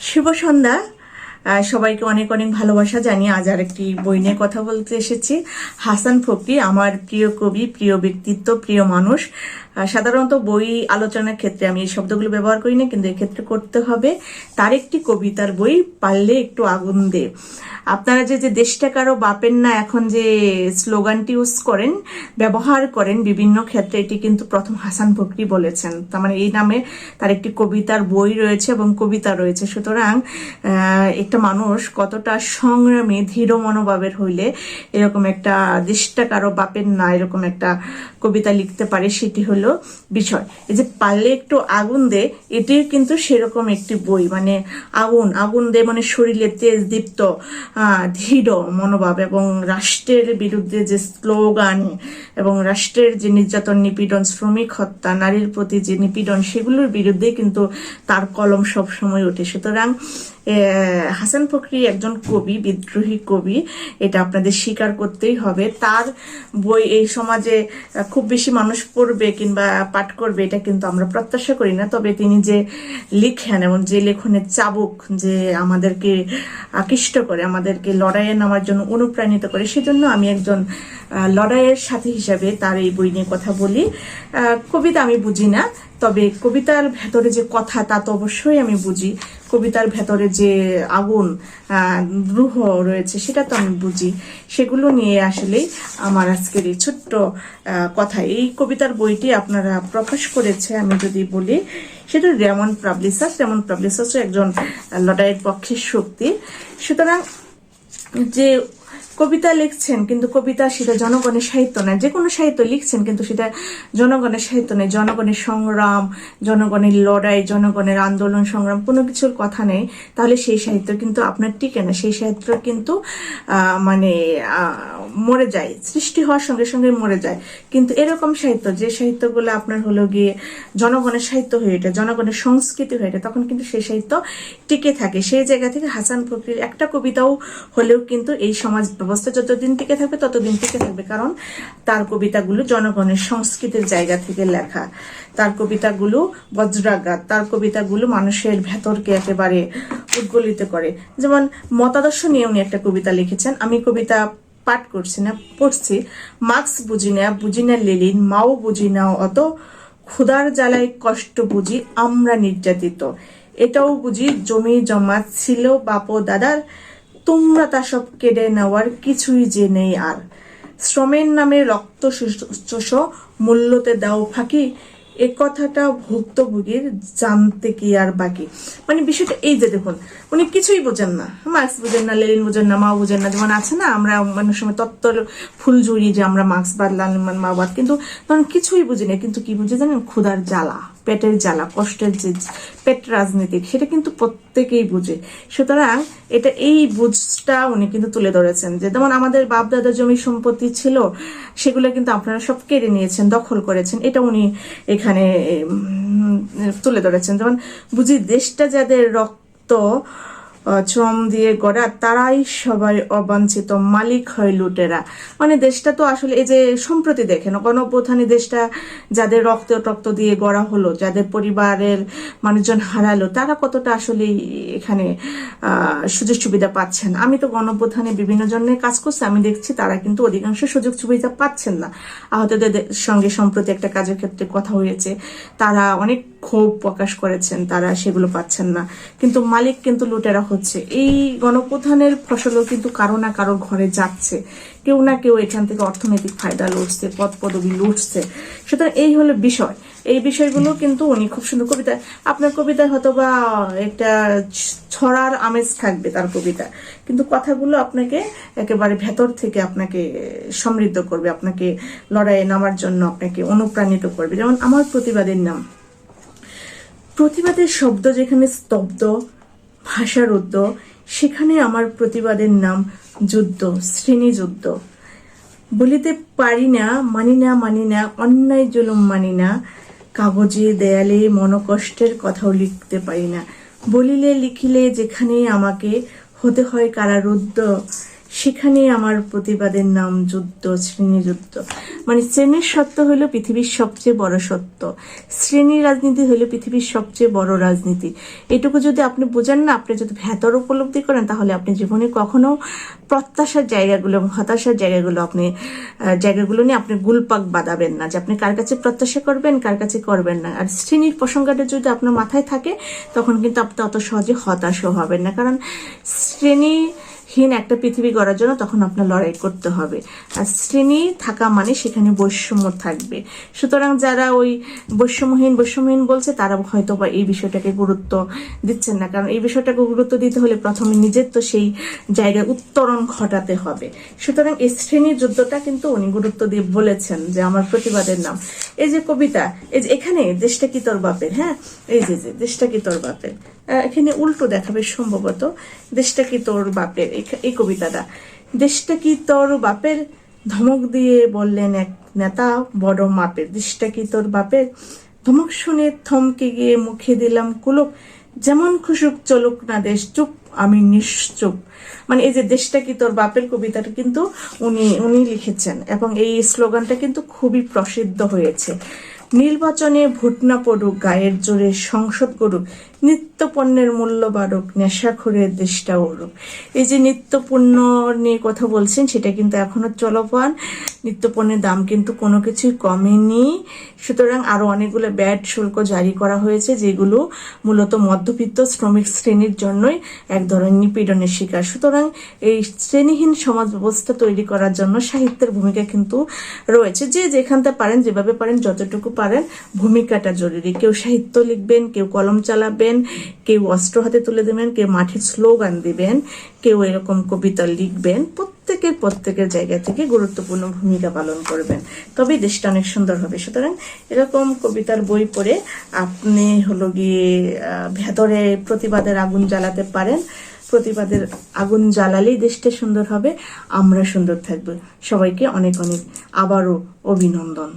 শুভ সন্ধ্যা। সবাইকে অনেক অনেক ভালোবাসা জানিয়ে আজ আর একটি বই নিয়ে কথা বলতে এসেছি। হাসান ফকরি আমার প্রিয় কবি, প্রিয় ব্যক্তিত্ব, প্রিয় মানুষ। সাধারণত বই আলোচনার ক্ষেত্রে আমি এই শব্দগুলো ব্যবহার করি না, কিন্তু এক্ষেত্রে করতে হবে। তার একটি কবিতার বই, পারলে একটু আগুন দে। আপনারা যে যে দেশটা কারো বাপের না এখন যে স্লোগানটি ইউজ করেন, ব্যবহার করেন বিভিন্ন ক্ষেত্রে, এটি কিন্তু প্রথম হাসান ফকরি বলেছেন। তার মানে এই নামে তার একটি কবিতার বই রয়েছে এবং কবিতা রয়েছে। সুতরাং একটা মানুষ কতটা সংগ্রামী, ধীর মনোভাবের হইলে এরকম একটা দেশটা কারো বাপের না এরকম একটা কবিতা লিখতে পারে, সেটি হলো বিষয়। এই যে পারলে একটু আগুন দে, এটিও কিন্তু সেরকম একটি বই। মানে আগুন আগুন দে মানে শরীরে তেজ দীপ্ত দৃঢ় মনোভাব এবং রাষ্ট্রের বিরুদ্ধে যে স্লোগান এবং রাষ্ট্রের যে নির্যাতন, নিপীড়ন, শ্রমিক হত্যা, নারীর প্রতি যে নিপীড়ন, সেগুলোর বিরুদ্ধে কিন্তু তার কলম সব সময় ওঠে। সুতরাং হাসান ফকরি একজন কবি, বিদ্রোহী কবি, এটা আপনাদের স্বীকার করতেই হবে। তার বই এই সমাজে খুব বেশি মানুষ পড়বে কিংবা পাঠ করবে এটা কিন্তু আমরা প্রত্যাশা করি না। তবে তিনি যে লিখেন এবং যে লেখনের চাবুক যে আমাদেরকে আকৃষ্ট করে, আমাদেরকে লড়াইয়ে নামার জন্য অনুপ্রাণিত করে, সেজন্য আমি একজন লড়াইয়ের সাথী হিসাবে তার এই বই নিয়ে কথা বলি। কবিতা আমি বুঝি না, তবে কবিতার ভেতরে যে কথা তা তো অবশ্যই আমি বুঝি। কবিতার ভেতরে যে আগুন রূহ রয়েছে সেটা তো আমি বুঝি। সেগুলো নিয়ে আসলেই আমার আজকের এই ছোট্ট কথা। এই কবিতার বইটি আপনারা প্রকাশ করেছে আমি যদি বলি, সেটা রেমন্ড পাবলিশার্স। রেমন্ড পাবলিশার্স একজন লড়াইয়ের পক্ষের শক্তি। সুতরাং যে কবিতা লিখছেন, কিন্তু কবিতা সেটা জনগণের সাহিত্য নয়। যে কোনো সাহিত্য লিখছেন কিন্তু সেটা জনগণের সাহিত্য নয়। জনগণের সংগ্রাম, জনগণের লড়াই, জনগণের আন্দোলন সংগ্রাম কোনো কিছুর কথা নেই, তাহলে সেই সাহিত্য কিন্তু আপনার টিকে না। সেই সাহিত্য কিন্তু মানে মরে যায়, সৃষ্টি হওয়ার সঙ্গে সঙ্গে মরে যায়। কিন্তু এরকম সাহিত্য, যে সাহিত্যগুলো আপনার হলো গিয়ে জনগণের সাহিত্য হয়ে ওঠে, জনগণের সংস্কৃতি হয়ে ওঠে, তখন কিন্তু সেই সাহিত্য টিকে থাকে। সেই জায়গা থেকে হাসান ফকরির একটা কবিতাও হলেও কিন্তু এই সমাজ ব্যবস্থা যতদিন টিকে থাকবে ততদিন টিকে থাকবে, কারণ তার কবিতাগুলো জনগণের সংস্কৃতির জায়গা থেকে লেখা। তার কবিতাগুলো বজ্রাঘাত, তার কবিতাগুলো মানুষের ভেতরকে একেবারে উদ্গলিত করে। যেমন মতাদর্শ নিয়ে উনি একটা কবিতা লিখেছেন, আমি কবিতা পাঠ করছি না, পড়ছি। মার্কস বুঝি না লেনিন, মাও বুঝি না অত, ক্ষুধার জ্বালায় কষ্ট বুঝি আমরা নির্যাতিত, এটাও বুঝি জমি জমা ছিল বাপ দাদার, তোমরা তা সব কেড়ে নেওয়ার কিছুই যে নেই আর, শ্রমের নামে রক্ত শোষ মূল্যতে দাও ফাঁকি, এ কথাটা ভুক্তভোগীর জানতে কি আর বাকি। মানে বিষয়টা এই যে দেখুন, উনি কিছুই বোঝেন না, মার্কস বুঝেন না, লেনিন বুঝেন না, মাও বুঝেন না। যেমন আছে না আমরা মানুষ সময় তত্ত্বর ফুল জুড়ি যে আমরা মার্ক্সবাদ, লেনিন, মাওবাদ, কিন্তু তখন কিছুই বুঝি না। কিন্তু কি বুঝে জানেন? ক্ষুধার জ্বালা, পেটের জ্বালা, কষ্টের যে পেট রাজনীতি, সেটা কিন্তু প্রত্যেকেই বুঝে। সুতরাং এটা এই বুঝটা উনি কিন্তু তুলে ধরেছেন যে যেমন আমাদের বাপ দাদা জমি সম্পত্তি ছিল, সেগুলো কিন্তু আপনারা সব কেড়ে নিয়েছেন, দখল করেছেন, এটা উনি এখানে তুলে ধরেছেন। যেমন বুঝি দেশটা যাদের রক্ত শ্রম দিয়ে গড়া, তারাই সবাই অবাঞ্ছিত, মালিক হয় লুটেরা। মানে দেশটা তো আসলে এই যে সম্প্রতি দেখেন গণঅভ্যুত্থানে দেশটা যাদের রক্ত দিয়ে গড়া হলো, যাদের পরিবারের মানুষজন হারালো, তারা কতটা আসলে এখানে সুযোগ সুবিধা পাচ্ছেন। আমি তো গণঅভ্যুত্থানে বিভিন্ন জনের কাজ করছি, আমি দেখছি তারা কিন্তু অধিকাংশ সুযোগ সুবিধা পাচ্ছেন না। আহতদের সঙ্গে সম্প্রতি একটা কাজের ক্ষেত্রে কথা হয়েছে, তারা অনেক ক্ষোভ প্রকাশ করেছেন, তারা সেগুলো পাচ্ছেন না, কিন্তু মালিক কিন্তু লুটেরা হচ্ছে। এই গণপ্রধানের ফসলও কিন্তু কারো না কারো ঘরে যাচ্ছে, কেউ না কেউ এখান থেকে অর্থনৈতিক ফায়দা লুটছে, পদ পদবি লুটছে। সুতরাং এই হলো বিষয়। এই বিষয়গুলো কিন্তু উনি খুব সুন্দর কবিতা, আপনার কবিতায় হয়তো বা একটা ছড়ার আমেজ থাকবে তার কবিতা, কিন্তু কথাগুলো আপনাকে একেবারে ভেতর থেকে আপনাকে সমৃদ্ধ করবে, আপনাকে লড়াইয়ে নামার জন্য আপনাকে অনুপ্রাণিত করবে। যেমন আমার প্রতিবাদের নাম, প্রতিবাদের শব্দ যেখানে স্তব্ধ, ভাষারুদ্ধ, সেখানে আমার প্রতিবাদের নাম যুদ্ধ, শ্রেণীযুদ্ধ। বলিতে পারি না, মানি না, অন্যায় জুলুম মানি না, কাগজে দেয়ালে মনকষ্টের কথাও লিখতে পারি না, বলিলে লিখিলে যেখানে আমাকে হতে হয় কারারুদ্ধ, সেখানে আমার প্রতিবাদের নাম যুদ্ধ, শ্রেণীযুদ্ধ। মানে শ্রেণীর সত্য হলো পৃথিবীর সবচেয়ে বড় সত্য, শ্রেণী রাজনীতি হলো পৃথিবীর সবচেয়ে বড় রাজনীতি। এটুকু যদি আপনি বোঝেন না, আপনি যদি ভেতর উপলব্ধি করেন, তাহলে আপনি জীবনে কখনো প্রত্যাশার জায়গাগুলো এবং হতাশার জায়গাগুলো নিয়ে আপনি গুলপাক বাঁধাবেন না, যে আপনি কার কাছে প্রত্যাশা করবেন, কার কাছে করবেন না। আর শ্রেণীর প্রসঙ্গটা যদি আপনার মাথায় থাকে, তখন কিন্তু আপনি অত সহজে হতাশও হবেন না, কারণ শ্রেণীহীন একটা পৃথিবী গড়ার জন্য তখন আপনার লড়াই করতে হবে। আর শ্রেণী থাকা মানে সেখানে বৈষম্য থাকবে। সুতরাং যারা ওই বৈষম্যহীন বলছে, তারা হয়তো বা এই বিষয়টাকে গুরুত্ব দিচ্ছেন না, কারণ এই বিষয়টাকে গুরুত্ব দিতে হলে প্রথমে নিজের তো সেই জায়গায় উত্তরণ ঘটাতে হবে। সুতরাং এই শ্রেণীর যুদ্ধটা কিন্তু উনি গুরুত্ব দিয়ে বলেছেন যে আমার প্রতিবাদের নাম। এই যে কবিতা, এই যে এখানে দেশটা কি তোর বাপের, হ্যাঁ, এই যে দেশটা কি তোর বাপের, এখানে উল্টো দেখাবে সম্ভবত, দেশটা কি তোর বাপের, এই কবিতাটা। দেশটা কি তোর বাপের, ধমক দিয়ে বললেন এক নেতা বড় মাপের। দেশটা কি তোর বাপের, ধমক শুনে থমকে গিয়ে মুখে দিলাম কুলুপ, যেমন খুশুক চলুক না দেশ, চুপ আমি নিশ্চুপ। মানে এই যে দেশটা কি তোর বাপের কবিতাটা কিন্তু উনি লিখেছেন, এবং এই স্লোগানটা কিন্তু খুবই প্রসিদ্ধ হয়েছে। নির্বাচনে ভোট না পড়ুক, গায়ের জোরে সংসদ গড়ুক, নিত্য পণ্যের মূল্য বাড়ুক, নেশাখোরের দেশটা উড়ুক। এই যে নিত্য পণ্য নিয়ে কথা বলছেন, সেটা কিন্তু এখনো চলমান। নিত্য পণ্যের দাম কিন্তু কোনো কিছুই কমেনি। সুতরাং আরো অনেকগুলো ব্যাট শুল্ক জারি করা হয়েছে, যেগুলো মূলত মধ্যবিত্ত শ্রমিক শ্রেণীর জন্যই এক ধরনের নিপীড়নের শিকার। সুতরাং এই শ্রেণীহীন সমাজ ব্যবস্থা তৈরি করার জন্য সাহিত্যের ভূমিকা কিন্তু রয়েছে। যে যেখানটা পারেন, যেভাবে পারেন, যতটুকু পারেন, ভূমিকাটা জরুরি। কেউ সাহিত্য লিখবেন, কেউ কলম চালাবেন, কেউ অস্ত্র হাতে তুলে দেবেন, কেউ মাঠের স্লোগান দিবেন, কেউ এরকম কবিতা লিখবেন। প্রত্যেকের জায়গা থেকে গুরুত্বপূর্ণ ভূমিকা পালন করবেন, তবেই দেশটা অনেক সুন্দর হবে। সুতরাং এরকম কবিতার বই পড়ে আপনি হলো গিয়ে ভেতরে প্রতিবাদের আগুন জ্বালাতে পারেন। প্রতিবাদের আগুন জ্বালালেই দেশটা সুন্দর হবে, আমরা সুন্দর থাকবো। সবাইকে অনেক অনেক আবারও অভিনন্দন।